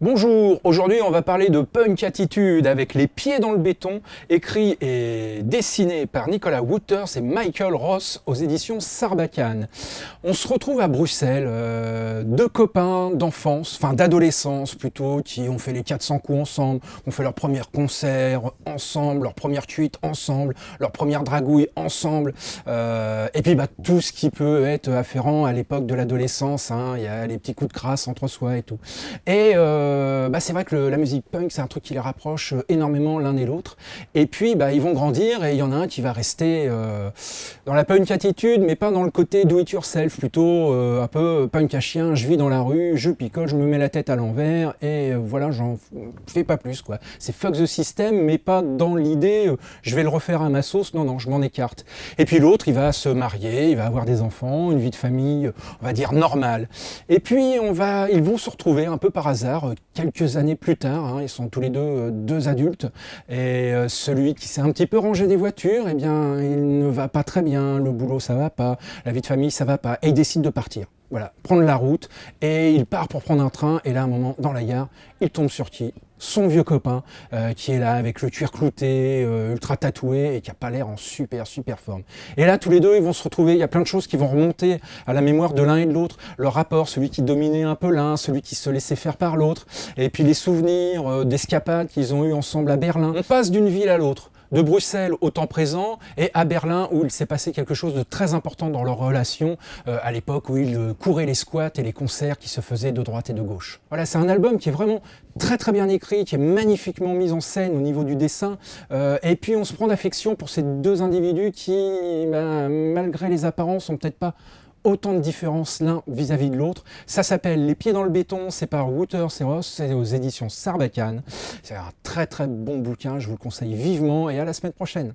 Bonjour, aujourd'hui on va parler de Punk Attitude avec les pieds dans le béton, écrit et dessiné par Nicolas Wouters et Michael Ross aux éditions Sarbacane. On se retrouve à Bruxelles, deux copains d'enfance, enfin d'adolescence plutôt, qui ont fait les 400 coups ensemble, ont fait leur premier concert ensemble, leur première cuite ensemble, leur première dragouille ensemble, et puis tout ce qui peut être afférent à l'époque de l'adolescence, hein, il y a les petits coups de crasse entre soi et tout. Et c'est vrai que la musique punk, c'est un truc qui les rapproche énormément l'un et l'autre. Et puis, ils vont grandir et il y en a un qui va rester dans la punk attitude, mais pas dans le côté do it yourself, plutôt un peu punk à chien. Je vis dans la rue, je picole, je me mets la tête à l'envers et voilà, j'en fais pas plus, quoi. C'est fuck the system, mais pas dans l'idée je vais le refaire à ma sauce. Non, non, je m'en écarte. Et puis l'autre, il va se marier, il va avoir des enfants, une vie de famille, on va dire normale. Et puis ils vont se retrouver un peu par hasard quelques années plus tard, hein, ils sont tous les deux adultes, et celui qui s'est un petit peu rangé des voitures, eh bien, il ne va pas très bien, le boulot ça va pas, la vie de famille ça va pas, et il décide de partir. Voilà, prendre la route, et il part pour prendre un train, et là, à un moment, dans la gare, il tombe sur qui? Son vieux copain, qui est là avec le cuir clouté, ultra tatoué, et qui a pas l'air en super forme. Et là, tous les deux, ils vont se retrouver, il y a plein de choses qui vont remonter à la mémoire de l'un et de l'autre, leur rapport, celui qui dominait un peu l'un, celui qui se laissait faire par l'autre, et puis les souvenirs d'escapades qu'ils ont eu ensemble à Berlin. On passe d'une ville à l'autre, de Bruxelles au temps présent et à Berlin où il s'est passé quelque chose de très important dans leur relation à l'époque où ils couraient les squats et les concerts qui se faisaient de droite et de gauche. Voilà, c'est un album qui est vraiment très bien écrit, qui est magnifiquement mis en scène au niveau du dessin et puis on se prend d'affection pour ces deux individus qui, malgré les apparences, sont peut-être pas autant de différences l'un vis-à-vis de l'autre. Ça s'appelle Les pieds dans le béton, c'est par Wouters et Ross, c'est aux éditions Sarbacane. C'est un très bon bouquin, je vous le conseille vivement et à la semaine prochaine.